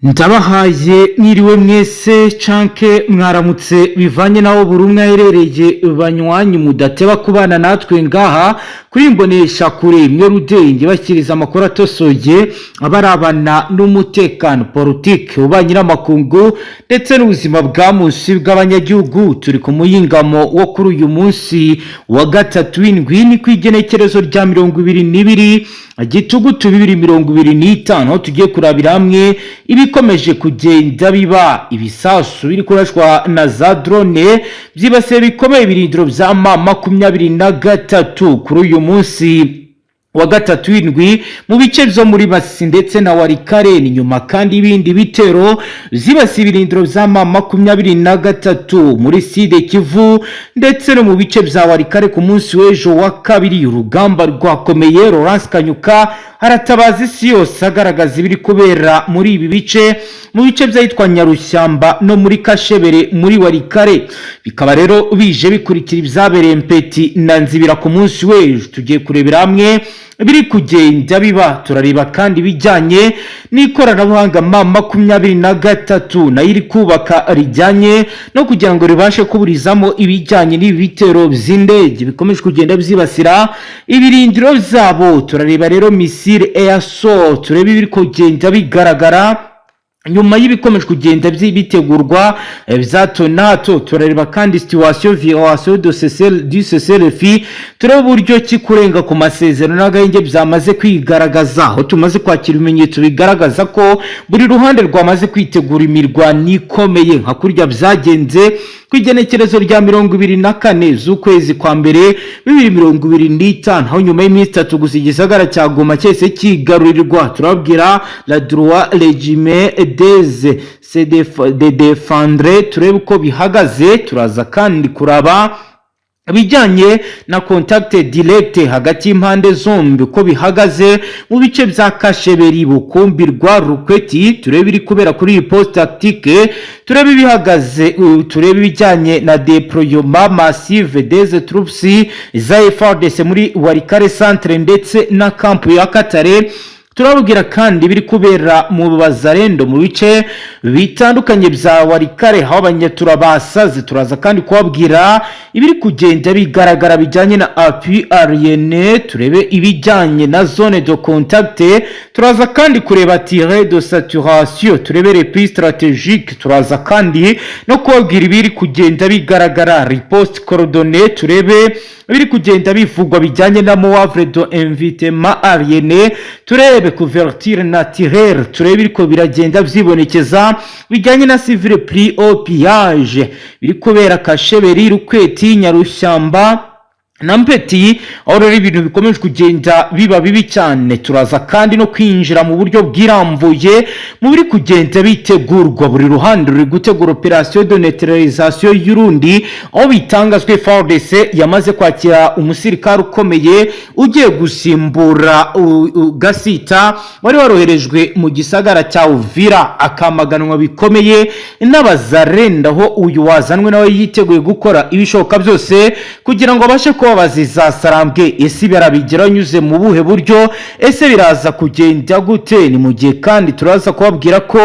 Ndabahaye mwiriwe mwese canke mwaramutse bivanye naho buri umwe aherereye banywanyi mudateba kubana natwe ngaha kuri Mbonesha kure mwe rudenge bakiriza amakuru atosoye abarabana n'umutekano politike ubanyira amakungu ndetse n'ubuzima bwa munsi bw'abanyagihugu. Turi ku muyingamo wo kuri uyu munsi wa gatatu w'indwi ni kwigenekerezo rya 22 Gitugutu 2025 aho tugiye kurabira hamwe ibikomeje kugenda biba ibisasu biri kurashwa na za drone byibasiye bikomeye ibirindiro vya M23 kuri uyu munsi wa gatatu w'indwi mu bice byo muri Masisi ndetse na Warikare. Ni nyuma kandi ibindi bitero zibasiye ibirindiro vya M23 muri Side Kivu ndetse no mu bice bya Warikare ku munsi w'ejo wa kabiri. Urugamba rwakomeye, Laurence Kanyuka haratabaza isi yose agaragaza ibiri kubera muri ibi bice mu bice byitwa Nyarushyamba no muri Kashebere muri Warikare. Bikaba rero bije bikurikira ibyabereye Mpeti na Nzibira ku munsi w'ejo. Tugiye kurebera hamwe biri kugenda biba, turareba kandi bijyanye n'ikoranabuhanga M23 nayo iri kubaka rijyanye no kugira ngo ribashe kuburizamo ibijyanye n'ibitero by'indege bikomeje kugenda byibasira ibirindiro zabo. Turareba rero missile air assault, turebe biri kugenda bigaragara nyuma y'ibikomeje kugenda bitegurwa byato nato. Turareba kandi situation violation du CCLF, turebe uburyo kikurenga ku masezerano n'agahenge byamaze kwigaragaza, aho tumaze kwakira ibimenyetso bigaragaza ko buri ruhande rwamaze kwitegura imirwano ikomeye nka kurya byagenze kwigenekerezo rya 24 z'ukwezi kwa mbere 2025 aho nyuma y'iminsi 3 gusa igisagara cya Goma cyese kigarurirwa. Turabwira la droit légime des de défendre, turebe uko bihagaze. Turaza kandi kuraba bijyanye na contact direct hagati y'impande zombi uko bihagaze mu bice bya Kasheberi, Bukumbirwa, Rukweti. Turebe biri kubera kuri post tactique, turebe bihagaze, turebe bijyanye na déploiement massive des troupes za FARDC muri Warikare centre ndetse na camp ya Katare. Turabwira kandi biri kubera mu bazarendo mu bice bitandukanye bya Warikare aho abanyaturabasaze. Turaza kandi kubabwira ibiri kugenda bigaragara bijyanye na appui aérien, turebe ibijyanye na zone de contact. Turaza kandi kureba tiré de saturation, turebe repli stratégique. Turaza kandi no kubabwira ibiri kugenda bigaragara riposte coordonnée, turebe biri kugenda bivugwa bijyanye na moivre de invitement aérien, turebe couverture naturelle, turebe biriko biragenda vyibonekeza bijyanye na civil pris au pillage biri kubera Kasheberi, Rukweti, Nyarushyamba na Mpeti, aho rero ibintu bikomeje kugenda biba bibi cyane. Turaza kandi no kwinjira mu buryo bwirambuye mu biri kugenda bitegurwa, buri ruhande ruri gutegura operation de neutralisation y'Urundi, aho bitangazwe FARDC yamaze kwakira umusirikare ukomeye ugiye gusimbura Gasita wari waroherejwe mu gisagara cya Uvira akamaganwa bikomeye n'abazarenda, aho uyu wazanwe nawe yiteguye gukora ibishoboka byose kugira ngo abashe ko baziza Sarambwe. Ese barabigira nyuze mu buhe buryo? Ese biraza kugenda gute? Ni mu gihe kandi turaza kubabwira ko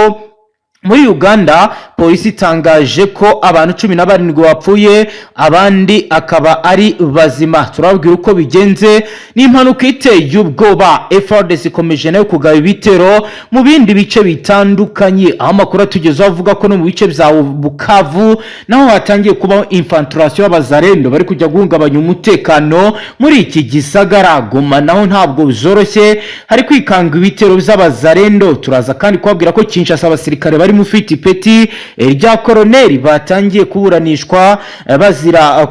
muri Uganda polisi itangaje ko abantu 17 bapfuye abandi akaba ari bazima. Turabwira uko bigenze n'impanuka iteye ubwoba. FARDC ikomeje nayo kugaba ibitero mu bindi bice bitandukanye, aho amakuru atugezaho avuga ko no mu bice bya Bukavu naho hatangiye kuba infiltration y'abazarendo bari kujya guhungabanya umutekano muri iki gisagara. Goma naho ntabwo bizoroshye, hari kwikanga ibitero by'abazarendo. Turaza kandi kubabwira ko Kinshasa abasirikare bari mufiti peti rya koroneri batangiye kuburanishwa bazira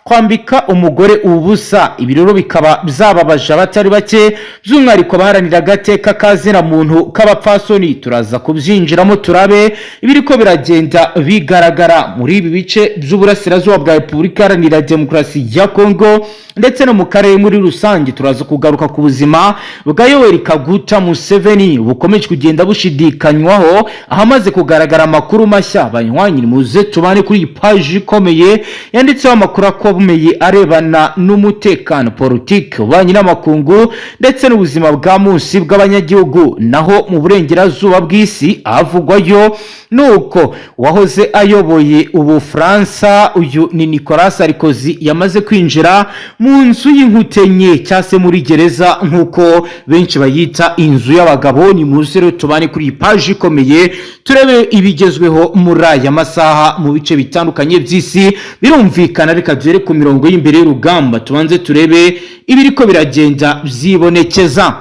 kwambika umugore ubusa. Ibiroro bikaba byababaje abatari bake, by'umwihariko baharanira agateka kazina muntu k'abapfasoni. Turaza kubyinjiramo turabe ibiriko biragenda bigaragara muri ibi bice by'uburasirazuba bwa Repubulika Iharanira Demokarasi ya Kongo ndetse no mu karere muri rusange. Turaza kugaruka ku buzima bwa Yoweri Kaguta Museveni bukomeje kugenda kugenda bushidikanywaho ahamaze kugaragara amakuru mashya. Banywanyi muze tubane kuri iyi page ikomeye yanditseho amakuru akomeye arebana n'umutekano, politiki, ububanyi n'amakungu ndetse n'ubuzima bwa munsi bw'abanyagihugu. Naho mu burengerazuba bw'isi havugwayo nuko wahoze ayoboye Ubufaransa uyu ni Nicolas Sarkozy yamaze kwinjira mu nzu y'inkutenye cyase muri gereza nk'uko benshi bayita inzu y'abagabo. Ni muze rero tubane kuri iyi page ikomeye turebe ibigezweho muri aya masaha mu bice bitandukanye by'isi. Birumvikana reka duhere ku mirongo y'imbere y'urugamba tubanze turebe ibiriko biragenda byibonekeza.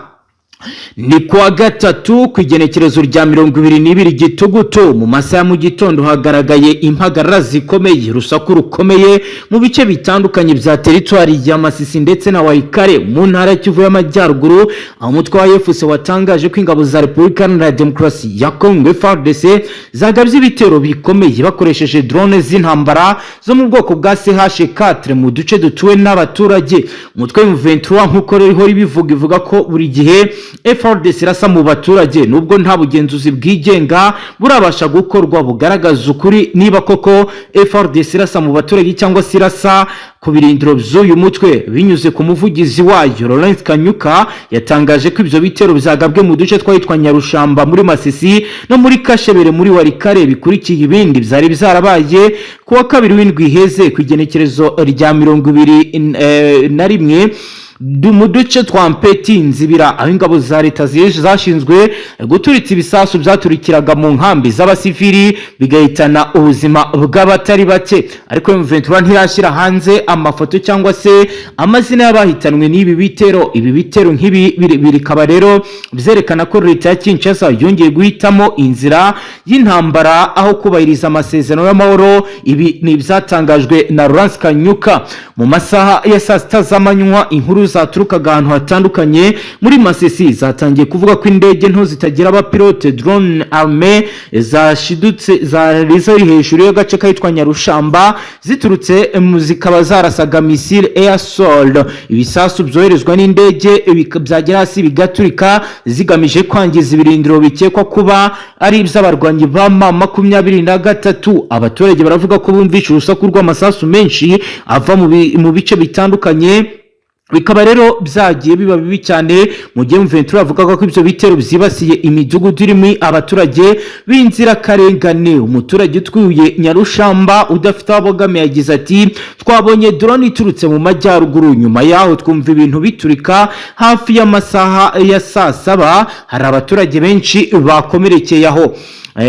Ni kuwa gatatu ku igenekerezo rya 22 Gitugutu mu masaha ya mu gitondo hagaragaye impagarara zikomeye, urusaku rukomeye mu bice bitandukanye bya teritwari ya Masisi ndetse na Waikare mu ntara ya Kivu y'Amajyaruguru, aho umutwe wa FARDC watangaje ko ingabo za Repubulika Iharanira Demokarasi ya Kongo FARDC zagabye ibitero bikomeye bakoresheje drone z'intambara zo mu bwoko bwa CH4 mu duce dutuwe n'abaturage. Umutwe wa M23 nk'uko rero ivuga ko buri gihe FARDC irasa mu baturage nubwo nta bugenzuzi bwigenga burabasha gukorwa bugaragaza ukuri niba koko FARDC irasa mu baturage cyangwa se irasa ku birindiro by'uyu mutwe. Binyuze ku muvugizi wayo Laurent Kanyuka yatangaje ko ibyo bitero byagabwe mu duce twahitwa Nyarushamba muri Masisi no muri Kashebere muri Walikare bikurikiye ibindi byari byarabaye kuwa kabiri w'indwi iheze ku igenekerezo rya 21 mu duce twa Mpeti Nzibira, aho ingabo za leta zashinzwe guturitsa ibisasu byaturikiraga mu nkambi z'abasivili bigahitana ubuzima bw'abatari bake. Ariko M23 ntirashyira hanze amafoto cyangwa se amazina y'abahitanwe n'ibi bitero. Ibi bitero nk'ibi birikaba rero byerekana ko leta ya Kinshasa yongeye guhitamo inzira y'intambara aho kubahiriza amasezerano y'amahoro. Ibi ni byatangajwe na Laurent Kanyuka mu masaha ya saa sita z'amanywa. Inkuru zaturukaga ahantu hatandukanye muri Masisi zatangiye kuvuga ko indege nto zitagira abapilote drone arme zashidutse zari hejuru y'agace kahitwa Nyarushamba ziturutse zikaba zarasaga missile air assault, ibisasu byoherezwa n'indege byagera hasi bigaturika zigamije kwangiza ibirindiro bikekwa kuba ari iby'abarwanyi ba M23. Abaturage baravuga ko bumvisha urusaku rw'amasasu menshi ava mu bice bitandukanye, bikaba rero byagiye biba bibi cyane mu gihe M23 avuga ko ibyo bitero byibasiye imidugudu irimo abaturage b'inzirakarengane. Umuturage utwuye Nyarushamba udafite abogame yagize ati twabonye drone iturutse mu majyaruguru, nyuma yaho twumva ibintu biturika hafi y'amasaha ya saa 7 hari abaturage benshi bakomerekeye aho.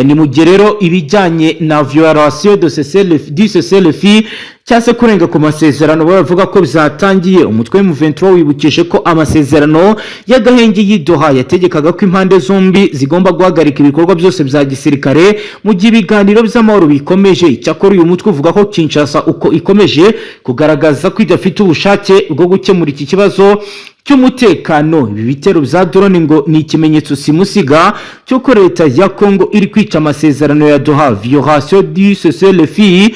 Ni mu gihe rero ibijyanye na violation du cessez-le-feu cyase kurenga ku masezerano bavuga ko byatangiye. Umutwe M23 wibukije ko amasezerano y'agahenge y'Idoha yategekaga ko impande zombi zigomba guhagarika ibikorwa byose bya gisirikare mu gihe ibiganiro by'amahoro bikomeje. Icyakora uyu mutwe uvuga ko Kinshasa uko ikomeje kugaragaza ko idafite ubushake bwo gukemura iki kibazo cy'umutekano. Ibi bitero bya drone ngo ni ikimenyetso simusiga cy'uko leta ya Kongo iri kwica amasezerano ya Doha, violation du cessez-le-feu.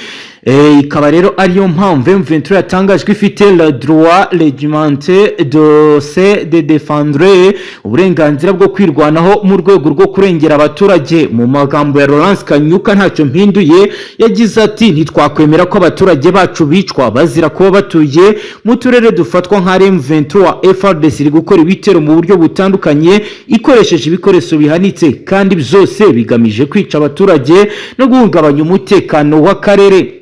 Ikaba rero ariyo mpamvu M23 yatangaje ko ifite le droit réglementaire de se défendre, uburenganzira bwo kwirwanaho mu rwego rwo kurengera abaturage. Mu magambo ya Laurent Kanyuka ntacyo mpinduye yagize ati ntitwakwemera ko abaturage bacu bicwa bazira kuba batuye mu turere dufatwa nka M23. FARDC iri gukora ibitero mu buryo butandukanye ikoresheje ibikoresho bihanitse kandi byose bigamije kwica abaturage no guhungabanya umutekano w'akarere.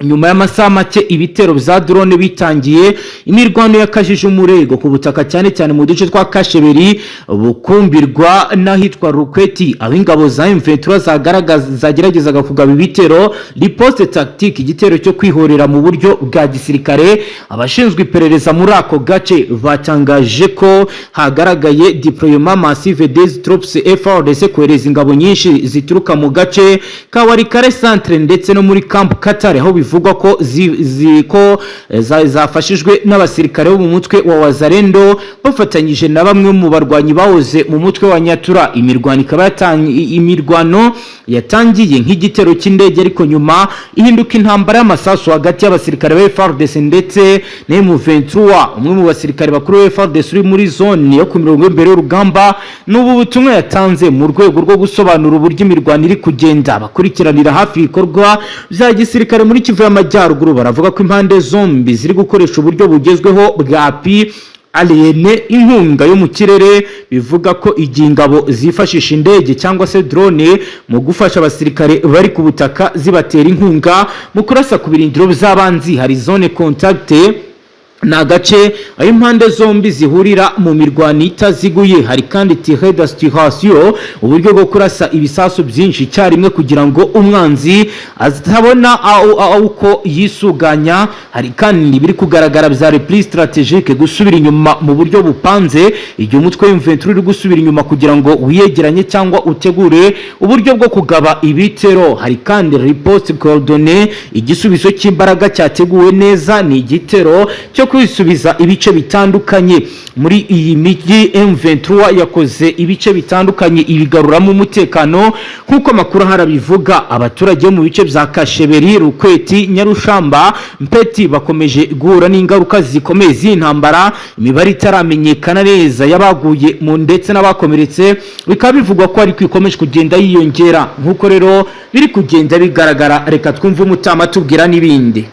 Nyuma y'amasaha make ibitero bya drone bitangiye, imirwano yakajije umurego ku butaka cyane cyane mu duce twa Kasheberi, Bukumbirwa n'ahitwa Rukweti, aho ingabo za M23 zageragezaga kugaba ibitero riposte tactique, igitero cyo kwihorera mu buryo bwa gisirikare. Abashinzwe iperereza muri ako gace batangaje ko hagaragaye deployement massive des troupes FARDC kohereza ingabo nyinshi zituruka mu gace ka Walikare centre ndetse no muri Camp Katare, aho bivugwa ko zafashijwe n'abasirikare bo mu mutwe wa Wazalendo bafatanyije na bamwe mu barwanyi bahoze mu mutwe wa Nyatura. Imirwano yatangiye nk'igitero cy'indege ariko nyuma ihinduka intambara y'amasasu hagati y'abasirikare ba FARDC ndetse na M23. umwe mu basirikare bakuru ba FARDC uri muri zone yo ku mirongo imbere y'urugamba n'ubu butumwa yatanze mu rwego rwo gusobanura uburyo imirwano iri kugenda. Bakurikiranira hafi ibikorwa bya gisirikare muri Kivu y'Amajyaruguru baravuga ko impande zombi ziri gukoresha uburyo bugezweho bwa aliene inkunga yo mu kirere, bivuga ko igihe ingabo zifashisha indege cyangwa se drone mu gufasha abasirikare bari ku butaka zibatera inkunga mu kurasa ku birindiro by'abanzi. Hari zone contact na gace ayo impande zombi zihurira mu mirwano itaziguye. Hari kandi tiré d'assuration, uburyo bwo kurasa ibisasu byinshi cyarimwe kugira ngo umwanzi atabona uko yisuganya. Hari kandi biri kugaragara bya repli strategique, gusubira inyuma mu buryo bupanze igihe umutwe w'M23 uri gusubira inyuma kugira ngo wiyegeranye cyangwa utegure uburyo bwo kugaba ibitero. Hari kandi riposte coordonnée, igisubizo cy'imbaraga cyateguwe neza, ni igitero cyo kwisubiza ibice bitandukanye muri iyi migi. M23 yakoze ibice bitandukanye ibigaruramo umutekano nkuko makuru harabivuga. Abaturage mu bice bya Kasheberi, Rukweti, Nyarushamba, Mpeti bakomeje guhura n'ingaruka zikomeye z'intambara. Imibare itaramenyekana neza yabaguye mu ndetse n'abakomeretse bikaba bivugwa ko ari kwikomeje kugenda yiyongera nkuko rero biri kugenda bigaragara. Reka twumve umutama tubwira n'ibindi.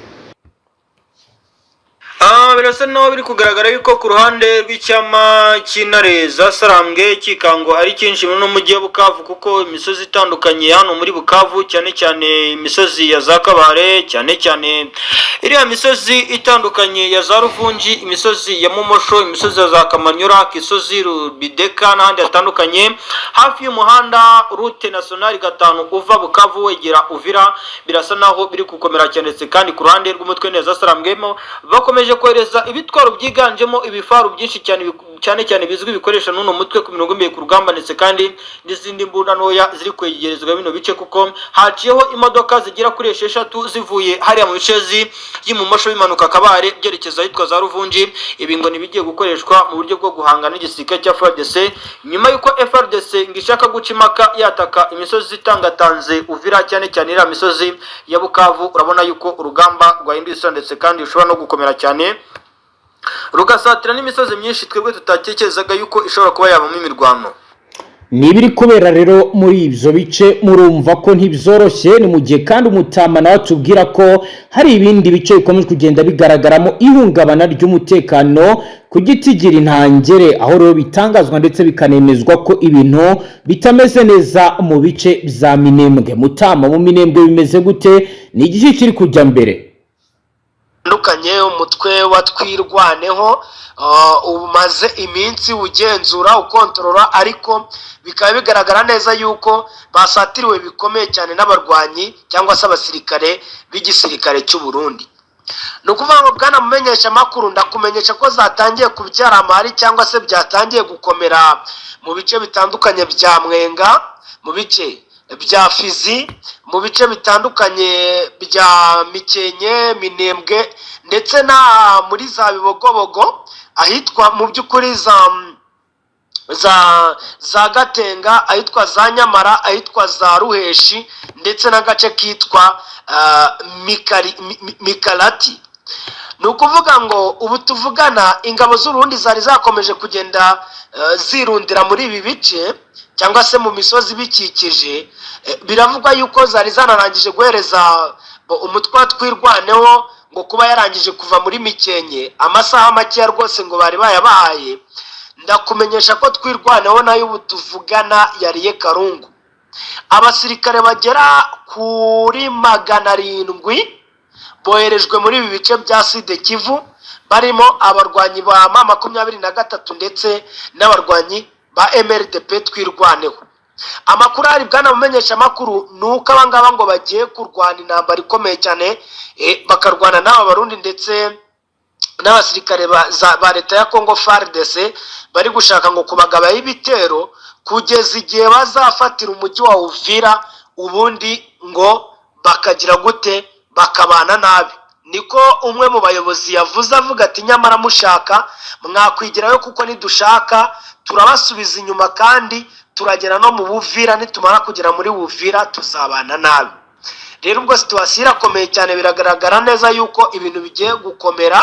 Birasa naho biri kugaragara yuko ku ruhande rw'icyama cy'intare za Sarambwe kikango ari cyinshi mu mujyi wa Bukavu, kuko imisozi itandukanye hano muri Bukavu, cyane cyane imisozi ya za Kabare, cyane cyane iriya misozi itandukanye ya za Ruvungi, imisozi ya Momosho, imisozi ya za Kamanyura, Kisozi, Rubideka n'ahandi hatandukanye hafi y'umuhanda route nationale 5 uva Bukavu wegera Uvira. Birasa naho biri gukomera cyane, kandi ku ruhande rw'umutwe neza Sarambwemo bakomeje kohereza ibitwaro byiganjemo ibifaru byinshi cyane bizwi bikoresha n'uno mutwe ku mirongo imbere ku rugamba, ndetse kandi n'izindi mbunda ntoya ziri kwegerezwa bino bice, kuko haciyeho imodoka zigera kuri 6 zivuye hariya mu bicezi y'Imumosho bimanuka Kabare byerekeza ahitwa za Ruvungi. Ibi ngo nibigiye gukoreshwa mu buryo bwo guhangana n'igisirikare cya FARDC nyuma yuko FARDC ngishaka guca impaka yataka imisozi itangatanze Uvira, cyane cyane iriya misozi ya Bukavu. Urabona yuko urugamba rwahinduye isura, ndetse kandi rushobora no gukomera cyane rugasatira n'imisozi myinshi twebwe tutatekerezaga yuko ishobora kuba yabamo imirwano. Nibiri kubera rero muri ibyo bice murumva ko ntibyoroshye. Ni mu gihe kandi umutama nawe atubwira ko hari ibindi bice bikomeje kugenda bigaragaramo ihungabana ry'umutekano ku giti gira intangere, aho rero bitangazwa ndetse bikanemezwa ko ibintu bitameze neza mu bice bya Minembwe. Mutama, mu Minembwe bimeze gute? Ni igice kiri kujya mbere ndukanye umutwe wa Twirwaneho umaze iminsi ugenzura ukontorora, ariko bikaba bigaragara neza yuko basatiriwe bikomeye cyane n'abarwanyi cyangwa se abasirikare b'igisirikare cy'u Burundi. Nukuvuga ngo bwana mumenyesha makuru, ndakumenyesha ko zatangiye kubyara amahari cyangwa se byatangiye gukomera mu bice bitandukanye bya Mwenga, mu bice bya Fizi, mu bice bitandukanye bya Mikenye, Minembwe, ndetse na muri za Bibogobogo ahitwa mu by'ukuri za Gatenga, ahitwa za Nyamara, ahitwa za Ruheshi, ndetse n'agace kitwa Mikarati. Nukuvuga ngo ubu tuvugana ingabo z'Urundi zari zakomeje kugenda zirundira muri ibi bice cyangwa se mu misozi bikikije. Biravugwa yuko zari zanarangije guhereza umutwe wa Twirwaneho ngo kuba yarangije kuva muri Mikenye amasaha make rwose ngo bari bayabahaye. Ndakumenyesha ko Twirwaneho nayo ubu tuvugana yariye Karungu. Abasirikare bagera kuri 700 boherejwe muri ibi bice bya Sud Kivu, barimo abarwanyi ba M23 ndetse n'abarwanyi ba MRDP Twirwaneho. Amakuru ari bwana mumenyesha makuru nuko abangaba ngo bagiye kurwana intambara ikomeye cyane, bakarwana n'aba Barundi ndetse n'abasirikare ba leta ya Congo FARDC bari gushaka ngo kubagaba ibitero kugeza igihe bazafatira umujyi wa Uvira, ubundi ngo bakagira gute bakabana nabi. Niko umwe mu bayobozi yavuze avuga ati nyamara mushaka mwakwigirayo kuko nidushaka turabasubiza inyuma kandi turagera no mu Buvira, nitumara kugera muri Buvira tuzabana nabi. Rero ubwo situasiyo irakomeye cyane, biragaragara neza yuko ibintu bigiye gukomera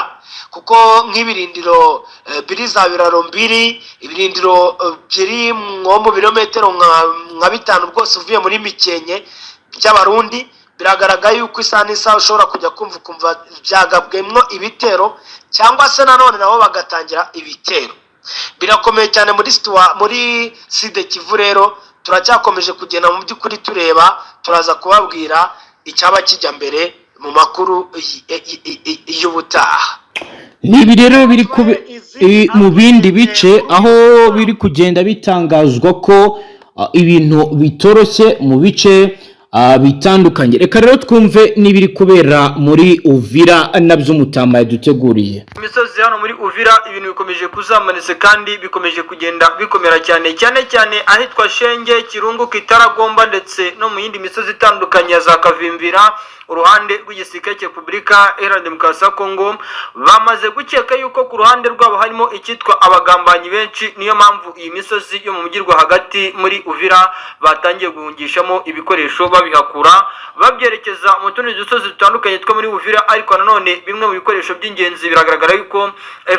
kuko nk'ibirindiro biri za Biraro mbiri, ibirindiro biri nko mu birometero nka 5 rwose uvuye muri Mikenke by'Abarundi, biragaragara yuko isaha n'isaha ushobora kujya kumva byagabwemwo ibitero cyangwa se nanone nabo bagatangira ibitero. Birakomeye cyane muri Sud Kivu. Rero turacyakomeje kugenda mu by'ukuri tureba, turaza kubabwira icyaba kijya mbere mu makuru y'ubutaha. Nibi rero biri mu bindi bice aho biri kugenda bitangazwa ko ibintu bitoroshye mu bice bitandukanye. Reka rero twumve n'ibiri kubera muri Uvira nabyo Mutama yaduteguriye. Imisozi hano muri Uvira ibintu bikomeje kuzamanitse kandi bikomeje kugenda bikomera cyane ahitwa Shenge, Kirungu, Kitaragomba ndetse no mu yindi misozi itandukanye ya za Kavimvira. Uruhande rw'igisirikare cya Repubulika Iharanira Demokarasi ya Kongo bamaze gukeka yuko ku ruhande rwabo harimo icyitwa abagambanyi benshi, niyo mpamvu iyi misozi yo mu mujyi hagati muri Uvira batangiye guhungishamo ibikoresho babihakura babyerekeza mu tundi dusozi dutandukanye two muri Uvira. Ariko nanone bimwe mu bikoresho by'ingenzi biragaragara yuko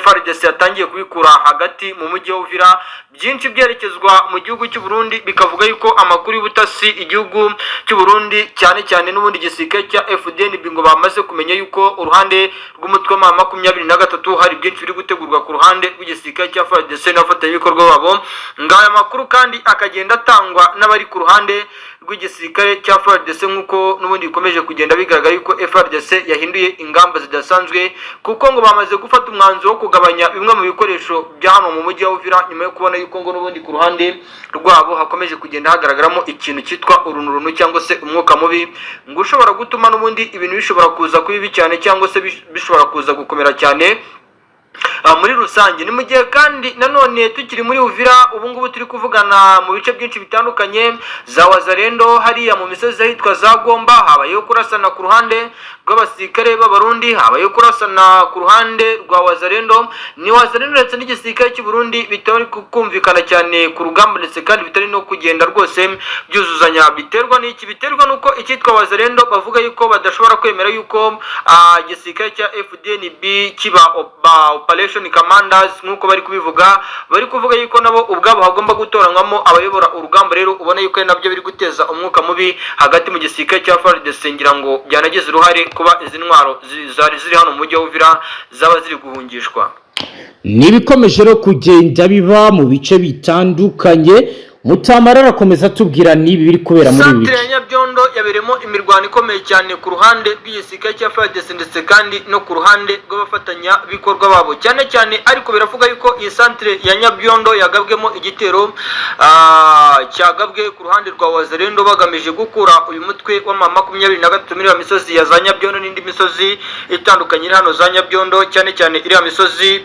FARDC yatangiye kubikura hagati mu mujyi wa Uvira, byinshi byerekezwa mu gihugu cy'u Burundi. Bikavuga yuko amakuru y'ubutasi igihugu cy'u Burundi cyane n'ubundi gisirikare cya FDNB ngo bamaze kumenya yuko uruhande rw'umutwe wa 23 hari byinshi biri gutegurwa ku ruhande rw'igisirikare cya FARDC n'abafatanyabikorwa babo. Ngaya makuru kandi akagenda atangwa n'abari ku ruhande rw'igisirikare cya FARDC nk'uko n'ubundi bikomeje kugenda bigaragara yuko FARDC yahinduye ingamba zidasanzwe, kuko ngo bamaze gufata umwanzuro wo kugabanya bimwe mu bikoresho bya hano mu mujyi wa Uvira, nyuma yo kubona yuko ngo n'ubundi ku ruhande rwabo hakomeje kugenda hagaragaramo ikintu cyitwa urunurunu cyangwa se umwuka mubi, ngo ushobora gutuma n'ubundi ibintu bishobora kuza kubibi cyane cyangwa se bishobora kuza gukomera cyane muri rusange. Ni mu gihe kandi nanone tukiri muri Uvira ubu ngubu turi kuvugana mu bice byinshi bitandukanye za Wazalendo, hariya mu misozi ahitwa za Gomba habayeho kurasana ku ruhande rw'abasirikare b'Abarundi, habayeho kurasana ku ruhande rwa Wazalendo. Ni Wazalendo ndetse n'igisirikare cy'u Burundi bitari kumvikana cyane ku rugamba ndetse kandi bitari no kugenda rwose byuzuzanya. Biterwa n'iki? Biterwa nuko icyitwa Wazalendo bavuga yuko badashobora kwemera yuko igisirikare cya FDNB kiba operation commanders nkuko bari kubivuga. Bari kuvuga yuko nabo ubwabo hagomba gutoranywamo abayobora urugamba. Rero ubona yuko nabyo biri guteza umwuka mubi hagati mu gisirikare cya FARDC, ngira ngo byanagize uruhare kuba izi ntwaro zari ziri hano mu mujyi wa Uvira zaba ziri guhungishwa. Nibikomeje rero kugenda biba mu bice bitandukanye. Mutamara arakomeza tubwira nibi biri kubera muri ibi. Santre ya Nyabyondo yaberemo imirwano ikomeye cyane ku ruhande rw'igisirikare cya FARDC ndetse kandi no ku ruhande rw'abafatanya bikorwa babo cyane, ariko biravuga yuko iyi santre ya Nyabyondo yagabwemo igitero cyagabwe ku ruhande rwa Wazalendo bagamije gukura uyu mutwe wa 23 muri ya misozi ya za Nyabyondo n'indi misozi itandukanye iri hano za Nyabyondo, cyane iri ya misozi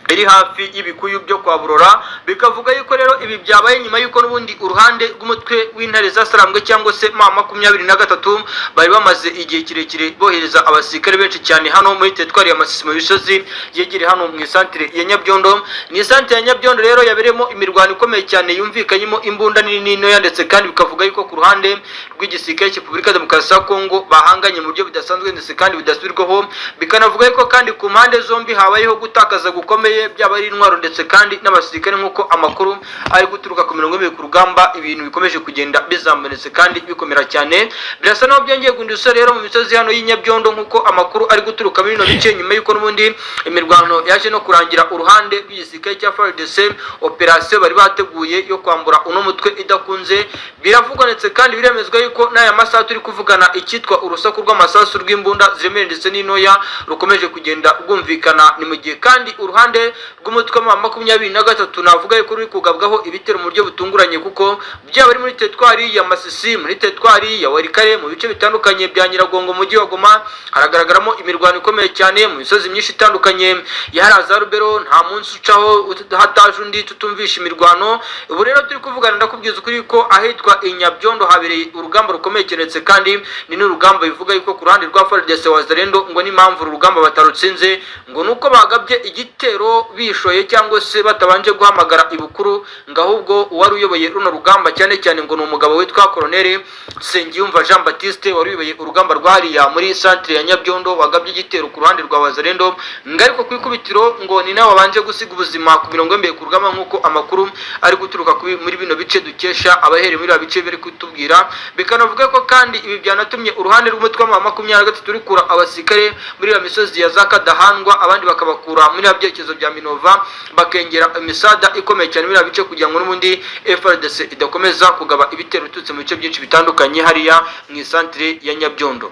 iri hafi y'ibikuyu byo kwa Burora. Bikavuga yuko rero ibi byabaye nyuma yuko n'ubundi uruhande rw'umutwe w'intare za Sarambwe cyangwa se 23 bari bamaze igihe kirekire bohereza abasirikare benshi cyane hano muri teritwari ya Masisi mu bisozi yegere hano mu santre ya Nyabyondo. Ni santre ya Nyabyondo rero yaberemo imirwano ikomeye cyane yumvikanyemo imbunda nini ntoya, ndetse kandi bikavuga yuko ku ruhande rw'igisirikare cya Repubulika Demokarasi ya Kongo bahanganye mu buryo bidasanzwe ndetse kandi bidasubirwaho. Bikanavuga yuko kandi ku mpande zombi habayeho gutakaza gukomeye byaba ari intwaro ndetse kandi n'abasirikare, nk'uko amakuru ari guturuka ku mirongo y'imwe ku rugamba. Ibintu bikomeje kugenda bizambanitse kandi bikomera cyane. Birasa naho byongeye guhinduka rero mu misozi hano y'Inyabyondo nk'uko amakuru ari guturuka muri no bice, nyuma y'uko n'ubundi imirwano yaje no kurangira uruhande rw'igisirikare cya FARDC operation bari bateguye yo kwambura uno mutwe idakunze. Biravugwa ndetse kandi biremezwa yuko n'aya masaha turi kuvugana icyitwa urusaku rw'amasasu rw'imbunda ziremereye ndetse n'intoya rukomeje kugenda rwumvikana. Ni mu gihe kandi uruhande ruhande rw'umutwe wa 23 navuga yuko ruri kugabwaho ibitero mu buryo butunguranye, kuko byaba ari muri teritwari ya Masisi, muri teritwari ya Warikare, mu bice bitandukanye bya Nyiragongo mu mujyi wa Goma haragaragaramo imirwano ikomeye cyane mu misozi myinshi itandukanye ya haraza Rubero. Nta munsi ucaho hataje undi tutumvisha imirwano. Ubu rero turi kuvugana ndakubwiza ukuri ko ahitwa Inyabyondo habereye urugamba rukomeye cyane, kandi ni n'urugamba bivuga yuko ku ruhande rwa FARDC Wazalendo ngo n'impamvu urugamba batarutsinze ngo nuko bagabye igitero bishoye cyangwa se batabanje guhamagara ibukuru, ngo ahubwo uwari uyoboye runo rugamba cyane cyane ngo ni umugabo witwa Colonel Sengiyumva Jean Baptiste wari uyoboye urugamba rwahariya muri centre ya Nyabyondo, wagabye igitero ku ruhande rwa Wazalendo, ngo ariko ku ikubitiro ngo ni nawe wabanje gusiga ubuzima ku mirongo y'imbere ku rugamba, nk'uko amakuru ari guturuka muri bino bice dukesha abahereye muri bice biri kutubwira. Bikanavuga ko kandi ibi byanatumye uruhande rw'umutwe wa 23 rikura abasirikare muri ya misozi ya Zakadahandwa, abandi bakabakura muri byerekezo bya Minova, bakengera imisada ikomeye cyane muri bice kugira ngo n'ubundi FARDC idakomeza kugaba ibitero tutse mu bice byinshi bitandukanye hariya mu centre ya Nyabyondo.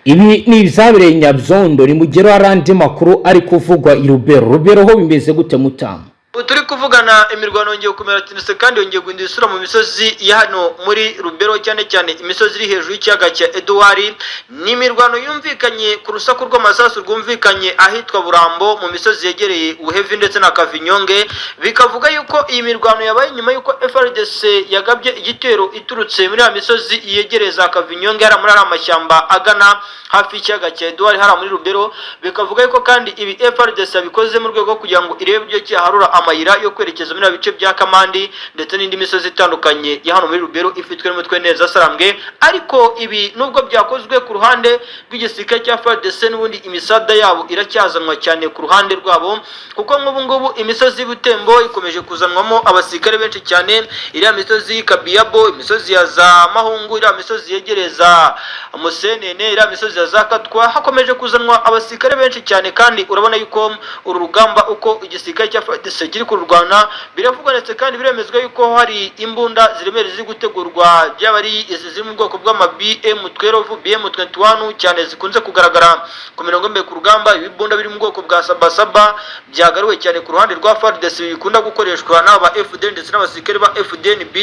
Ibi ni ibyabereye Nyabyondo. Ni mugero arandi makuru ari kuvugwa i Rubero ho bimeze gute Mutamu? Turi kuvugana imirwano yongeye kumera tinese kandi yongeye guhindura isura mu misozi ya hano muri Rubero, cyane cyane imisozi iri hejuru y'ikiyaga cya Edouard. Ni imirwano yumvikanye ku rusaku rw'amasasu rwumvikanye ahitwa Burambo mu misozi yegereye Ubuhevi ndetse na Kavinyonge. Bikavuga yuko iyi mirwano yabaye nyuma yuko FARDC yagabye igitero iturutse muri ya misozi yegereza Kavinyonge hari muri amashyamba agana hafi y'ikiyaga cya Edouard hari muri Rubero. Bikavuga yuko kandi ibi FARDC yabikoze mu rwego kugira ngo irebe ibyo cyaharura amayira yo kwerekeza muri bice bya Kamandi ndetse n'indi misozi itandukanye ya hano muri Rubero ifitwe n'umutwe neza Sarambwe. Ariko ibi nubwo byakozwe ku ruhande rw'igisirikare cya FARDC, n'ubundi imisada yabo iracyazanwa cyane ku ruhande rwabo, kuko nk'ubu ngubu imisozi y'Ubutembo ikomeje kuzanwamo abasirikare benshi cyane. Iriya misozi Kabiyabo, imisozi ya za Mahungu, iriya misozi yegereza Musenene, iriya misozi ya za Katwa, hakomeje kuzanwa abasirikare benshi cyane. Kandi urabona yuko uru rugamba uko igisirikare cya FARDC kiri kurwana biravugwa ndetse kandi biremezwa yuko hari imbunda ziremereye ziri gutegurwa, byaba ari izi ziri mu bwoko bw'ama BM12 BM21 cyane zikunze kugaragara ku mirongo mbere ku rugamba. Ibibunda biri mu bwoko bwa Sabasaba byagaruwe cyane ku ruhande rwa FARDC bikunda gukoreshwa n'aba FDN ndetse n'abasirikare ba FDNB.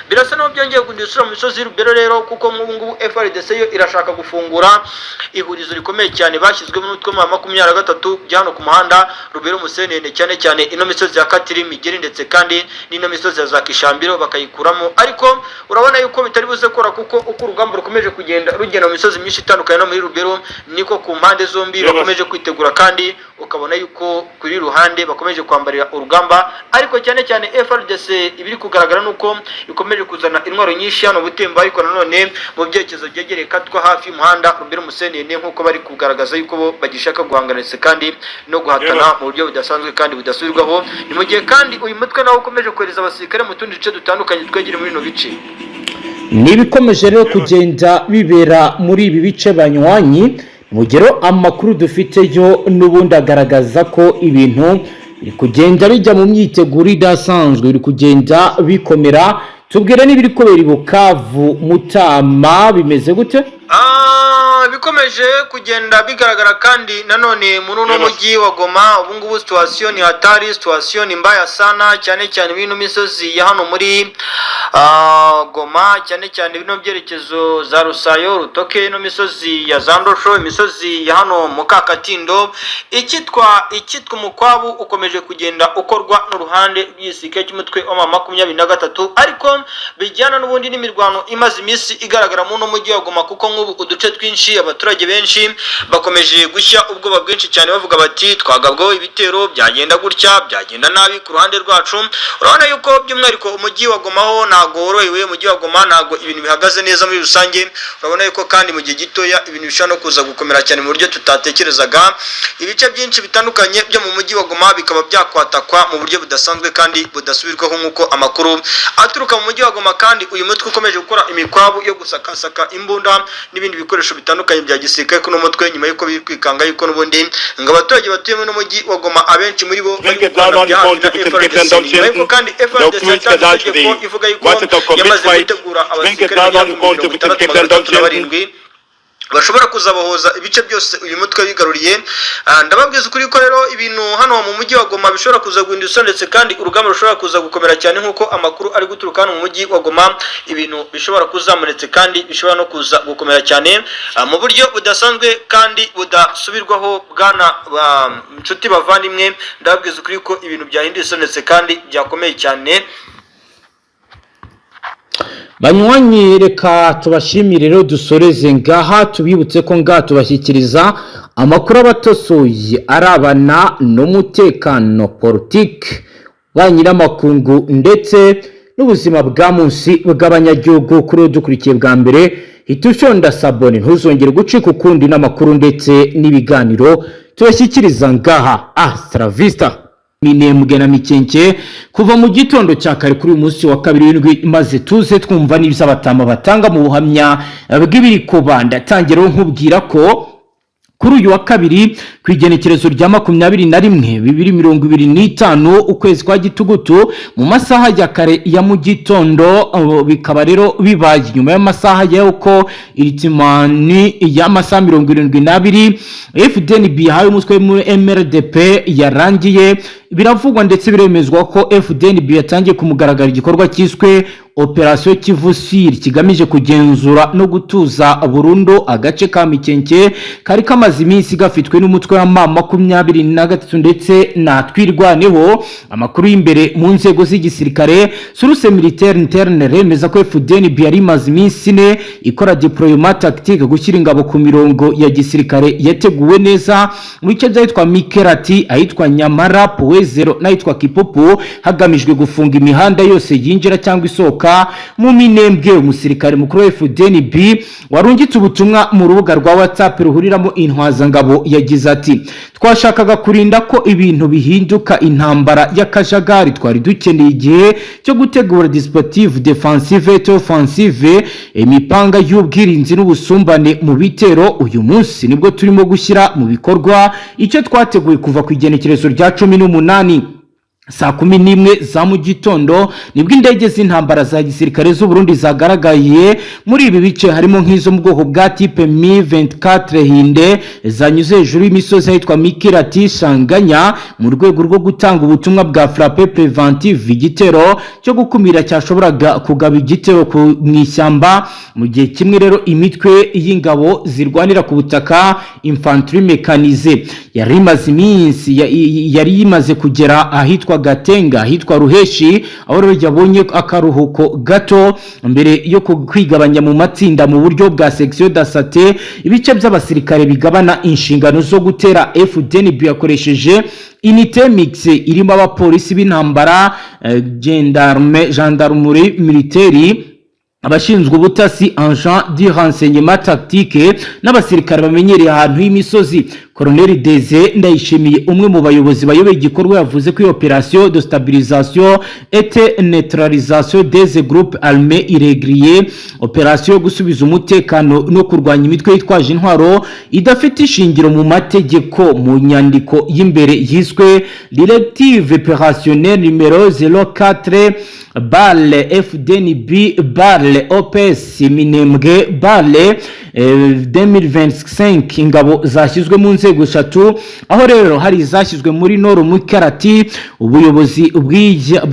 Birasa naho byongeye gundisura mu misozi y'Rubero rero, kuko nk'ubu FARDC yo irashaka gufungura ihurizo rikomeye cyane bashyizwe mu mutwe wa 23 byano ku muhanda Rubero Musenene, cyane cyane ino misozi ya Katiri Migeri ndetse kandi n'ino misozi ya za Kishambiro bakayikuramo. Ariko urabona yuko bitari buze kora, kuko uko urugamba rukomeje rugenda mu misozi myinshi itandukanye no muri Rubero, niko ku mpande zombi bakomeje kwitegura, kandi ukabona yuko kuri ruhande bakomeje kwambarira urugamba. Ariko cyane cyane FARDC ibiri kugaragara nuko ikomeje kuzana intwaro nyinshi hano Butembo, ariko nanone mu byerekezo byegereye Katwa hafi y'umuhanda Rubero Musenene, nkuko bari kugaragaza yuko bo bagishaka guhangana kandi no guhatana mu buryo budasanzwe kandi budasubirwaho. Ni mu gihe kandi uyu mutwe nawo ukomeje kohereza abasirikare mu tundi duce dutandukanye twegere muri no bice. Nibikomeje rero kugenda bibera muri ibi bice banywanyi. Mugero amakuru dufite yo n'ubundi agaragaza ko ibintu biri kugenda bijya mu myiteguro idasanzwe, biri kugenda bikomera. Tubwire n'ibiri kubera i Bukavu Mutama bimeze gute? Bikomeje kugenda bigaragara kandi nanone muri uno mujyi wa Goma. Ubu ngubu situation ni hatari, situation mbaya sana, cyane cyane bino misozi ya hano muri Goma, cyane cyane bino byerekezo za Rusayo, Rutoke, no misozi ya Zandosho, imisozi ya hano Mukakatindo. Ikitwa Mukwabu ukomeje kugenda ukorwa n'uruhande rw'igisirikare cy'umutwe wa 23, ariko bijyana n'ubundi n'imirwano imaze iminsi igaragara mu no mujyi wa Goma, kuko nk'ubu uduce twinshi abaturage benshi bakomeje gushya ubwoba bwinshi cyane, bavuga bati twagabwo ibitero byagenda gutya byagenda nabi ku ruhande rwacu. Urabona yuko by'umwihariko umujyi wa Goma ho ntago worohewe, umujyi wa Goma ntago ibintu bihagaze neza muri rusange. Urabona yuko kandi mu gihe gitoya ibintu bishobora no kuza gukomera cyane mu buryo tutatekerezaga. Ibice byinshi bitandukanye byo mu mujyi wa Goma bikaba byakwatakwa mu buryo budasanzwe kandi budasubirwaho, nk'uko amakuru aturuka mu mujyi wa Goma. Kandi uyu mutwe ukomeje gukora imikwabu yo gusakasaka imbunda n'ibindi bikoresho bitandukanye bya gisirikare kuno mutwe, nyuma yuko biri kwikanga yuko n'ubundi ngo abaturage batuye mu mujyi wa Goma abenshi muri bo kandi FARDC yatangaje ivuga yuko yamaze gutegura abasirikare 67 bashobora kuzabohoza ibice byose uyu mutwe wigaruriye. Ndababwiza ukuri ko rero ibintu hano mu mujyi wa Goma bishobora kuza guhinduka ndetse kandi urugamba rushobora kuza gukomera cyane nk'uko amakuru ari guturuka hano mu mujyi wa Goma, ibintu bishobora kuzamuretse kandi bishobora no kuza gukomera cyane mu buryo budasanzwe kandi budasubirwaho. Bwana inshuti bavandimwe, ndababwiza ukuri ko ibintu byahindutse ndetse kandi byakomeye cyane. Banywanyi, reka tubashimire rero dusoreze ngaha, tubibutse ko ngaha tubashyikiriza amakuru abatosoye arabana n'umutekano, politiki, banyiramakungu ndetse n'ubuzima bwa munsi bw'abanyagihugu. Kuri dukurikiye bwa mbere hitushonda sabone, ntuzongere gucika ukundi n'amakuru ndetse n'ibiganiro tubashyikiriza ngaha. Astra Vista. Minembwe na Mikenke kuva mu gitondo cya kare kuri uyu munsi wa kabiri w'indwi, maze tuze twumva n'ibyo abatama batanga mu buhamya bw'ibiri kuba. Ndatangira nkubwira ko kuri uyu wa kabiri ku igenekerezo rya 21/2025 ukwezi kwa Gitugutu mu masaha ya kare ya mu gitondo, bikaba rero bibaye nyuma y'amasaha y'uko iritimani y'amasaha 72 FDNB yahawe umutwe wa MRDP yarangiye. Biravugwa ndetse biremezwa ko FDNB yatangiye kumugaragara igikorwa cyiswe Operation Kivusiri kigamije kugenzura no gutuza burundu agace ka Mikenke kari kamaze iminsi gafitwe n'umutwe wa M23 ndetse na Twirwaneho. Amakuru y'imbere mu nzego z'igisirikare source militaire interne remeza ko FDNB yari imaze iminsi ine ikora deployment tactique gushyira ingabo ku mirongo ya gisirikare yateguwe neza mu bice byitwa Mikerati, ahitwa Nyamara, Poezero n'ahitwa Kipopo, hagamijwe gufunga imihanda yose yinjira cyangwa isohoka mu Minembwe. Umusirikare mukuru wa FDNB warungitse ubutumwa mu rubuga rwa WhatsApp ruhuriramo intwazangabo yagize ati: twashakaga kurinda ko ibintu bihinduka intambara y'akajagari, twari dukeneye igihe cyo gutegura dispositif defensive et offensive, imipanga y'ubwirinzi n'ubusumbane mu bitero. Uyu munsi nibwo turimo gushyira mu bikorwa icyo twateguye kuva ku igenekerezo rya 18 saa 11 za mu gitondo, nibwo indege z'intambara za gisirikare z'u Burundi zagaragaye muri ibi bice, harimo nk'izo mu bwoko bwa type Mi-24 Hinde zanyuze hejuru y'imisozi yitwa Mikirati, Shanganya mu rwego rwo gutanga ubutumwa bwa frappe preventive, igitero cyo gukumira cyashoboraga kugaba igitero mu ishyamba. Mu gihe kimwe rero imitwe y'ingabo zirwanira ku butaka infantry mécanisée yari imaze kugera ahitwa Gatenga, ahitwa Ruheshi, aho rero yabonye akaruhuko gato mbere yo kwigabanya mu matsinda mu buryo bwa section d'assaut. Ibice by'abasirikare bigabana inshingano zo gutera FDNB yakoresheje unité mixée irimo abapolisi b'intambara, gendarmerie militaire, abashinzwe ubutasi, agent du renseignement tactique n'abasirikare bamenyereye ahantu y'imisozi. Colonel Deze Ndayishimiye, umwe mu bayobozi bayoboye igikorwa, yavuze ko opération de stabilisation et neutralisation des groupes armés irréguliers, opération yo gusubiza umutekano no kurwanya imitwe yitwaje intwaro idafite ishingiro mu mategeko, mu nyandiko y'imbere yiswe Directive opérationnelle numero 04 Bale FDNB Bale OPS Minembwe Bale 2025. ingabo zashyizwe mu nzego eshatu, aho rero hari zashyizwe muri Nord Mukarati. Ubuyobozi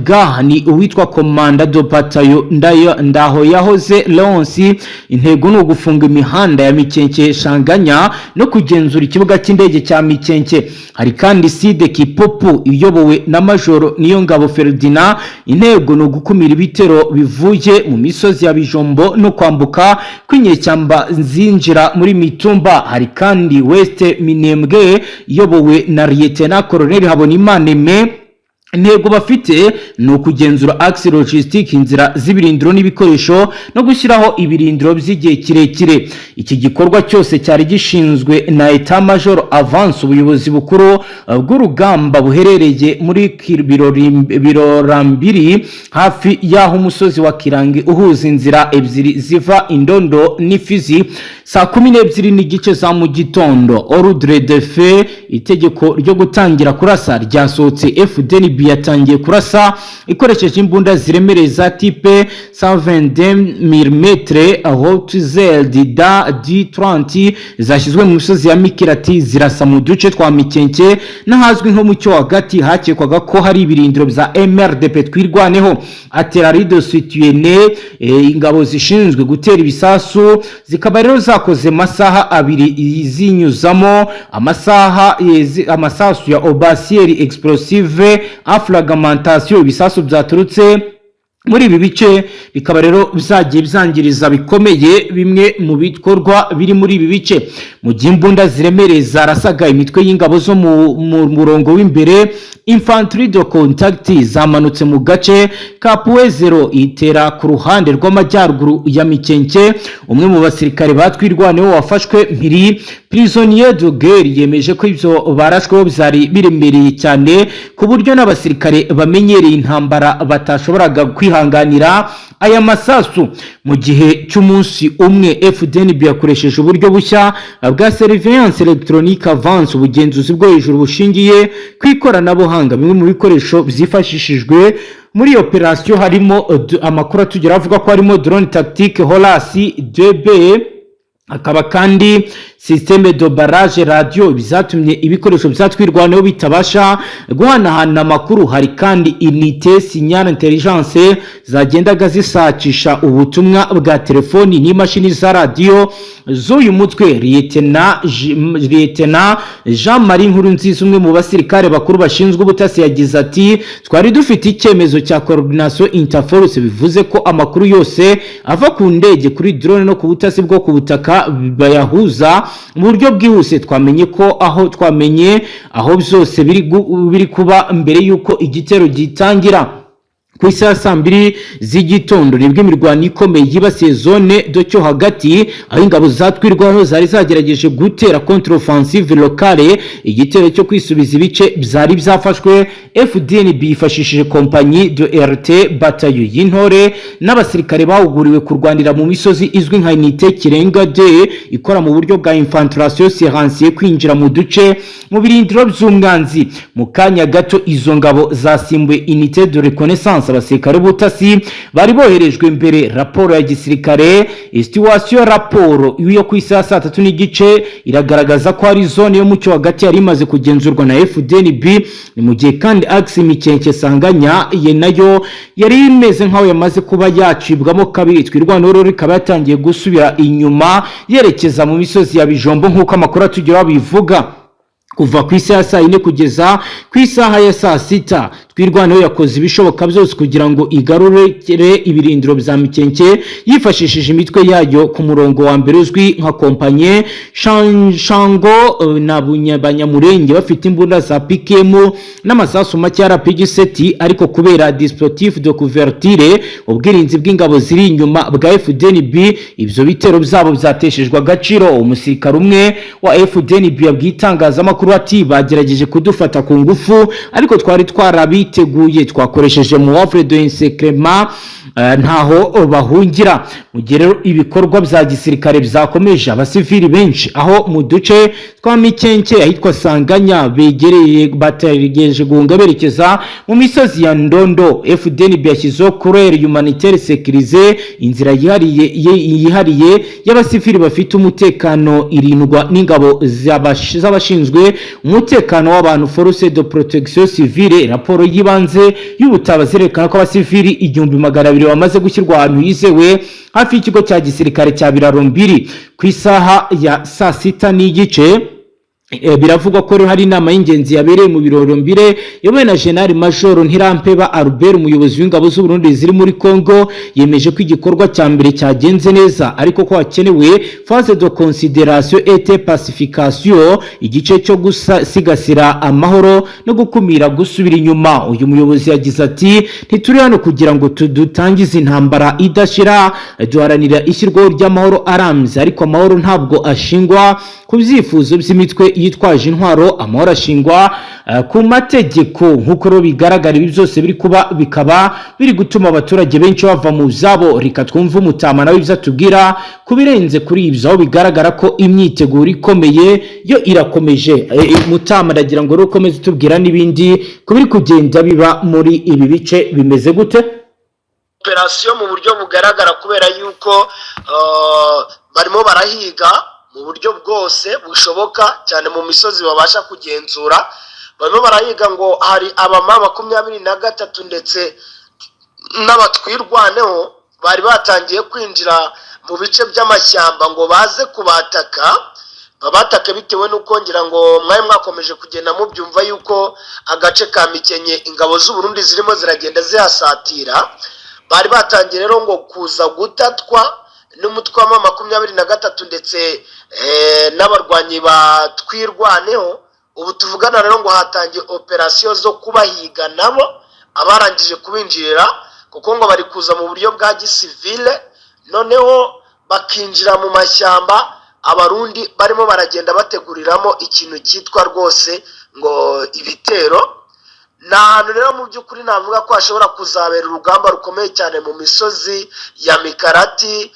bwaha ni uwitwa Komanda do Batayo Ndaho yahoze Leonsi. Intego ni ugufunga imihanda ya Mikenke, Shanganya no kugenzura ikibuga cy'indege cya Mikenke. Hari kandi Side Kipopo iyobowe na Majoro Niyongabo Ferdinand. Intego ni ugukumira ibitero bivuye mu misozi ya Bijombo no kwambuka kw'inyeshyamba zinjira muri Mitumba. Hari kandi West Minembwe iyobowe na Lieutenant Colonel Habonimana Aime. Intego bafite ni ukugenzura axe logistique, inzira z'ibirindiro n'ibikoresho no gushyiraho ibirindiro by'igihe kirekire. Iki gikorwa cyose cyari gishinzwe na Etat Major Avance, ubuyobozi bukuru bw'urugamba buherereye muri Birorambiri, hafi y'aho umusozi wa Kirangi uhuza inzira ebyiri ziva Indondo n'Ifizi. Saa 12 n'igice za mu gitondo, ordre de feu, itegeko ryo gutangira kurasa ryasohotse. FDNB yatangiye kurasa ikoresheje imbunda ziremereye za type 122 mm Haute-Zeld D30 zashyizwe mu misozi ya Mikirati zirasa mu duce twa Mikenke n'ahazwi nko mu cyo hagati hakekwaga ko hari ibirindiro bya MRDP twirwaneho. Aterarido situyene ingabo zishinzwe gutera ibisasu zikaba rero zakoze masaha abiri zinyuzamo amasasu ya obasieri explosive affragmentation. Ibisasu byaturutse muri ibi bice bikaba rero bizagiye byangiriza bikomeye bimwe mu bikorwa biri muri ibi bice. Mu gihe imbunda ziremereye zarasaga imitwe y'ingabo zo mu murongo w'imbere, infantry de contact zamanutse mu gace ka Puezero itera ku ruhande rw'amajyaruguru ya Mikenke. Umwe mu basirikare batwirwaneho wafashwe mpiri prisonnier de guerre yemeje ko ibyo barashweho byari biremereye cyane ku buryo n'abasirikare bamenyereye intambara batashoboraga kwihanganira aya masasu. Mu gihe cy'umunsi umwe FDNB yakoresheje uburyo bushya bwa surveillance electronique avance, ubugenzuzi bwo hejuru bushingiye ku ikoranabuhanga. Bimwe mu bikoresho byifashishijwe muri operation harimo amakuru atugera avuga ko harimo drone tactique Horace 2B, akaba kandi systeme de barrage radio. Bizatumye ibikoresho byatwirwaneho bitabasha guhanahana amakuru. Hari kandi unité signal intelligence zagendaga zisacisha ubutumwa bwa telefoni n'imashini za radio z'uyu mutwe. Lieutenant Jean-Marie Nkurunziza, umwe mu basirikare bakuru bashinzwe ubutasi, yagize ati twari dufite icyemezo cya coordination interforce, bivuze ko amakuru yose ava ku ndege kuri drone no ku butasi bwo ku butaka bayahuza mu buryo bwihuse. Twamenye aho byose biri kuba mbere yuko igitero gitangira. Ku isaha 2 z'igitondo nibwo imirwano ikomeye yibasiye zone do cyo hagati, aho ingabo zatwirwaho zari zagerageje gutera contre-offensive locale, igitero cyo kwisubiza ibice byari byafashwe. FDNB yifashishije compagnie de RT bataillon y'intore n'abasirikare bahuguriwe kurwanira mu misozi izwi nka unité Kirenga D, ikora mu buryo bwa infiltration silencieuse, kwinjira mu duce mu birindiro by'umwanzi. Mu kanya gato izo ngabo zasimbuye unité de reconnaissance. Abasirikare b'ubutasi bari boherejwe mbere. Raporo ya gisirikare situation raporo yo ku isaha 3 n'igice iragaragaza ko hari zone yo mu cyo hagati yari imaze kugenzurwa na FDNB. Ni mu gihe kandi axe Mikenke Sanganya ye nayo yari imeze nkaho yamaze kuba yacibwamo kabiri. Twirwaneho rikaba yatangiye gusubira inyuma yerekeza mu misozi ya Bijombo nk'uko amakuru atugera bivuga. Kuva ku isaha 4 kugeza ku isaha ya 6 twirwaneho yakoze ibishoboka byose kugira ngo igarurere ibirindiro bya Mikenke yifashishije imitwe yayo ku murongo wa mbere uzwi nka kompanye Shango na Banyamurenge, bafite imbunda za PKM n'amasasu make ya RPG-7, ariko kubera dispositif de couverture ubwirinzi bw'ingabo ziri inyuma bwa FDNB ibyo bitero byabo byateshejwe agaciro. Umusirikare umwe wa FDNB yabwitangaza amakuru ati bagerageje kudufata ku ngufu, ariko twari twarabiteguye, twakoresheje mu offre de insécurement ntaho bahungira. Mu gihe rero ibikorwa bya gisirikare byakomeje, abasivili benshi aho mu duce twa Mikenke ahitwa Sanganya begereye batarigeje guhunga berekeza mu misozi ya Ndondo. FDNB yashyizeho courrier humanitaire sécurisé, inzira yihariye y'abasivili bafite umutekano irindwa n'ingabo z'abashinzwe umutekano w'abantu force de protection civile. Raporo yibanze y'ubutabazi zerekana ko abasivili 1200 bamaze gushyirwa ahantu yizewe hafi y'ikigo cya gisirikare cya Biraro 2 ku isaha ya 6 n'igice. Biravugwa ko hari inama y'ingenzi yabereye mu Biraro 2 yobowe na General Major Ntirampeba Albert, umuyobozi w'ingabo z'u Burundi ziri muri Congo. Yemeje ko igikorwa cya mbere cyagenze neza, ariko ko hakenewe phase de considération et pacification, igice cyo gusigasira amahoro no gukumira gusubira inyuma. Uyu muyobozi yagize ati ntituri hano kugira ngo tudutangize intambara idashira, duharanira ishyirwaho ry'amahoro arambye, ariko amahoro ntabwo ashingwa ku byifuzo by'imitwe yitwaje intwaro amahoro ashingwa ku mategeko. Nk'uko rero bigaragara ibi byose bikaba biri gutuma abaturage benshi bava mu zabo. Reka twumve Mutama nawe ibyo atubwira kubirenze kuri ibyo, aho bigaragara ko imyiteguro ikomeye yo irakomeje. Mutama ndagira ngo rero ukomeze utubwira n'ibindi kubiri kugenda biba muri ibi bice bimeze gute? Operasiyo mu buryo bugaragara kubera yuko barimo barahiga mu buryo bwose bushoboka cyane mu misozi babasha kugenzura. Barimo barahiga ngo hari abama 23 ndetse n'abatwirwaneho bari batangiye kwinjira mu bice by'amashyamba ngo baze kubataka. Babataka bitewe n'uko ngira ngo mwaye mwakomeje kugenda mubyumva yuko agace ka Mikenye ingabo z'u Burundi zirimo ziragenda zihasatira. Bari batangiye rero ngo kuza gutatwa n'umutwe wa 23 ndetse n'abarwanyi batwirwaneho. Ubu tuvugana rero ngo hatangiye operasiyo zo kubahiga nabo abarangije kubinjirira, kuko ngo bari kuza mu buryo bwa gisivile, noneho bakinjira mu mashyamba. Abarundi barimo baragenda bateguriramo ikintu cyitwa rwose ngo ibitero. Na hantu rero mu by'ukuri navuga ko hashobora kuzabera urugamba rukomeye cyane mu misozi ya Mikarati,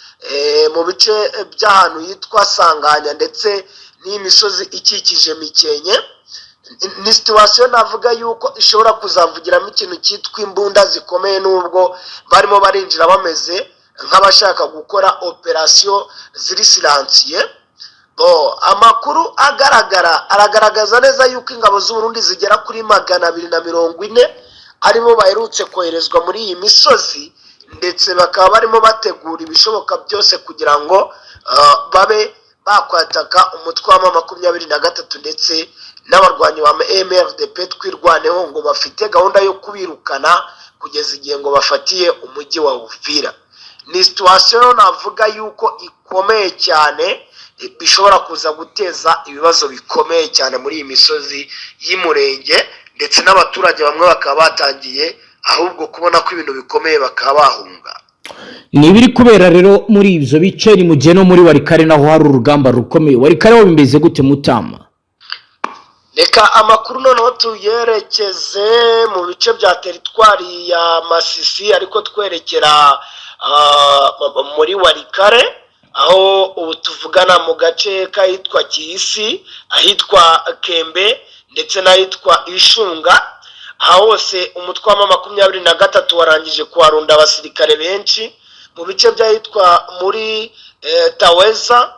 mu bice by'ahantu yitwa Sanganya ndetse n'imisozi ikikije Mikenye. Ni situation navuga yuko ishobora kuzavugiramo ikintu cyitwa imbunda zikomeye, nubwo barimo barinjira bameze nk'abashaka gukora operasiyo ziri silencieux. Amakuru aragaragaza neza yuko ingabo z'u Burundi zigera kuri 240 arimo baherutse koherezwa muri iyi misozi, ndetse bakaba barimo bategura ibishoboka byose kugira ngo babe bakwataka umutwe wa 23 ndetse n'abarwanyi ba MRDP twirwaneho ngo bafite gahunda yo kubirukana kugeza igihe ngo bafatiye umujyi wa Uvira. Ni situation navuga yuko ikomeye cyane, bishobora kuza guteza ibibazo bikomeye cyane muri iyi misozi y'Umurenge, ndetse n'abaturage bamwe bakaba batangiye ahubwo kubona ko ibintu bikomeye bakaba bahunga. Ni biri kubera rero muri ibyo bice ni mu gihe no muri Warikare naho hari urugamba rukomeye. Warikare ho bimeze gute Mutama? Reka amakuru noneho tuyerekeze mu bice bya teritwari ya Masisi, ariko twerekera muri Warikare, aho ubu tuvugana mu gace kahitwa Kiyisi, ahitwa Kembe ndetse n'ahitwa Ishunga. Aho hose umutwe wa 23 warangije kuharunda abasirikare benshi mu bice by'ahitwa muri Taweza,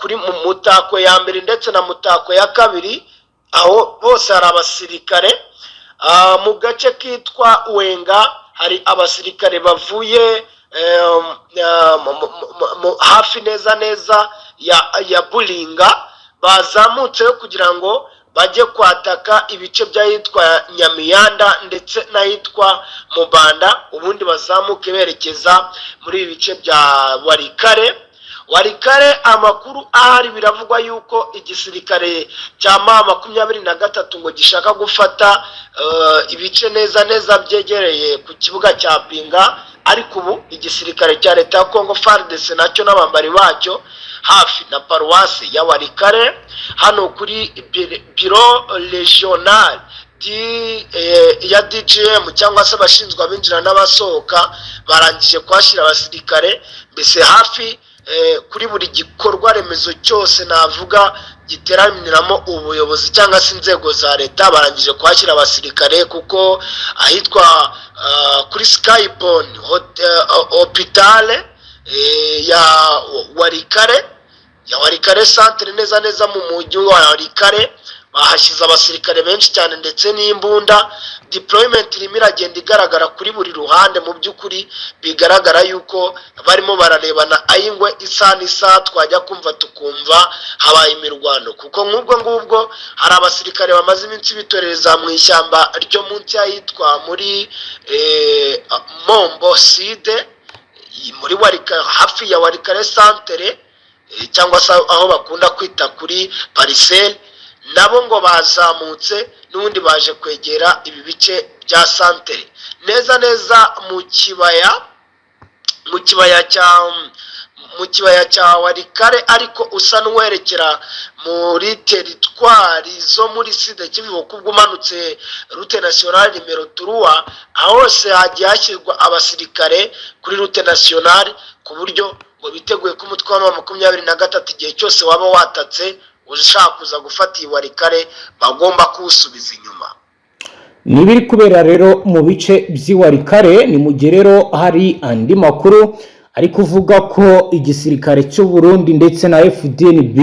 kuri Mutako ya mbere ndetse na Mutako ya kabiri. Aho hose hari abasirikare. Mu gace kitwa Wenga hari abasirikare bavuye hafi neza ya Bulinga, bazamutse kugira ngo bajye kwataka ibice by'ahitwa Nyamiyanda ndetse n'ahitwa Mubanda, ubundi bazamuke berekeza muri ibice bya Warikare. Amakuru ahari biravugwa yuko igisirikare cya 23 ngo gishaka gufata ibice neza byegereye ku kibuga cya Pinga, ariko ubu igisirikare cya leta ya Congo FARDC nacyo n'abambari bacyo hafi na paruwasi ya Warikare, hano kuri biro regional ya DGM cyangwa se abashinzwe abinjira n'abasohoka, barangije kwashira abasirikare mbese hafi kuri buri gikorwa remezo cyose navuga giteraniramo ubuyobozi cyangwa se inzego za leta. Barangije kwashyira abasirikare, kuko ahitwa kuri Skypone hopitale ya Warikare centre neza mu mujyi wa Warikare, bahashyize abasirikare benshi cyane ndetse n'imbunda. Deployment irimo iragenda igaragara kuri buri ruhande. Mu by'ukuri bigaragara yuko barimo bararebana ayingwe isa twajya kumva tukumva habaye imirwano, kuko ngubwo hari abasirikare bamaze iminsi bitoreza mu ishyamba ryo munsi yitwa muri Mombo Side, muri Warikare, hafi ya Warikare centre, cyangwa se aho bakunda kwita kuri Parcelle. Nabo ngo bazamutse n'ubundi baje kwegera ibi bice bya santere neza mu kibaya mu kibaya cya Warikare ariko usa n'uwerekera muri teritwari zo muri Sud Kivu kubwo umanutse route nationale nimero 3 aho hose hagiye hashyirwa abasirikare kuri route nationale ku buryo ngo biteguye ko umutwe wa 23 igihe cyose waba watatse ushaka kuza gufata Warikare bagomba kusubiza inyuma. Nibiri kubera rero mu bice by'Iwarikare ni mu gerero hari andi makuru ari kuvuga ko igisirikare cy'u Burundi ndetse na FDNB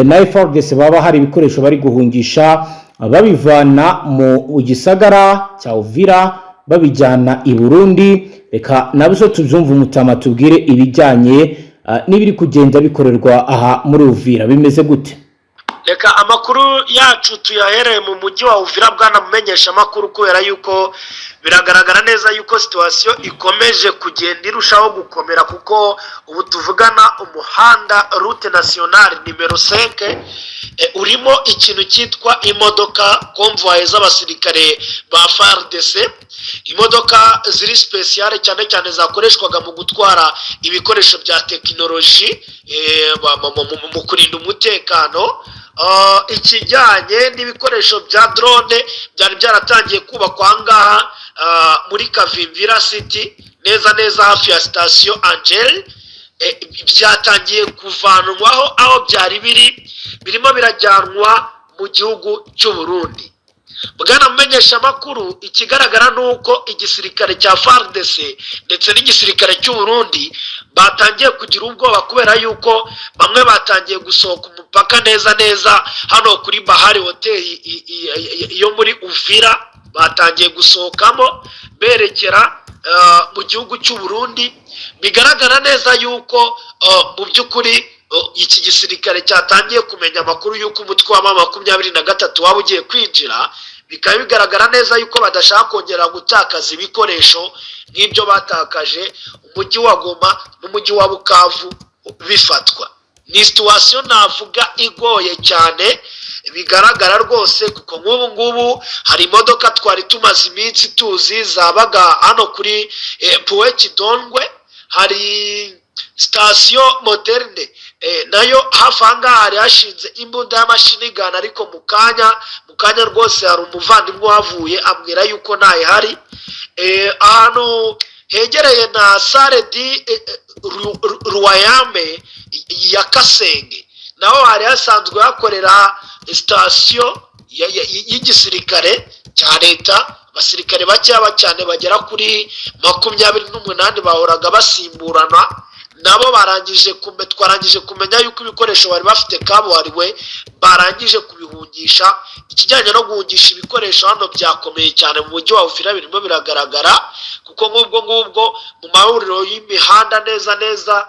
na FARDC baba hari ibikoresho bari guhungisha babivana mu gisagara cya Uvira babijyana i Burundi. Reka nabuzo tuzumva umutama tubwire ibijyanye n'ibiri kugenda bikorerwa aha muri Uvira bimeze gute. Reka amakuru yacu tuyahereye mu mujyi wa Uvira bwana mumenyesha amakuru kubera yuko biragaragara neza yuko situation ikomeje kugenda irushaho gukomera kuko ubu tuvugana umuhanda route nationale nimero 5 urimo ikintu cyitwa imodoka convoy z'abasirikare ba FARDC, imodoka ziri special cyane cyane zakoreshwaga mu gutwara ibikoresho bya tekinoloji mu kurinda umutekano. Ikijyanye n'ibikoresho bya drone byari byaratangiye kubakwa ahangaha muri Kavimvira City neza hafi ya station Angel, byatangiye kuvanwaho aho byari birimo birajyanwa mu gihugu cy'u Burundi. Bwana mumenyesha amakuru ikigaragara nuko igisirikare cya FARDC ndetse n'igisirikare cy'u Burundi batangiye kugira ubwoba kubera yuko bamwe batangiye gusohoka umupaka neza hano kuri Bahari Hotel yo muri Uvira, batangiye gusohokamo berekera mu gihugu cy'u Burundi. Bigaragara neza yuko mu by'ukuri iki gisirikare cyatangiye kumenya amakuru yuko umutwe wa 23 waba ugiye kwinjira. Bikaba bigaragara neza yuko badashaka kongera gutakaza ibikoresho nk'ibyo batakaje umujyi wa Goma n'umujyi wa Bukavu bifatwa. Ni situation navuga igoye cyane bigaragara rwose kuko ngubu hari imodoka twari tumaze iminsi tuzi zabaga hano kuri Poe Kidongwe, hari station moderne nayo hafi ahangaha hari hashinze imbunda y'amashini gana, ariko mu kanya rwose hari umuvandimwe wavuye ambwira yuko ntayihari. Ahantu hegereye na Sare di Ruwayame ya Kasenge naho hari hasanzwe hakorera station y'igisirikare cya leta. Abasirikare bakeya cyane bagera kuri 28 bahoraga basimburana, nabo twarangije kumenya yuko ibikoresho bari bafite kabuhariwe barangije kubihungisha. Ikijyanye no guhungisha ibikoresho hano byakomeye cyane mu mujyi wa Uvira birimo biragaragara kuko ngubwo mu mahuriro y'imihanda neza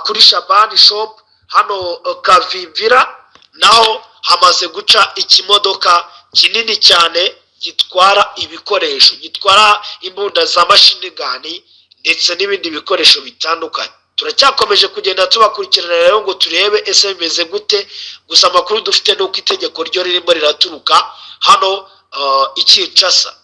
kuri Shabani shop hano Kavimvira naho hamaze guca ikimodoka kinini cyane gitwara ibikoresho, gitwara imbunda za mashini gani ndetse n'ibindi bikoresho bitandukanye. Turacyakomeje kugenda tubakurikirana rero ngo turebe ese bimeze gute. Gusa amakuru dufite nuko itegeko ryo ririmo riraturuka hano Kinshasa.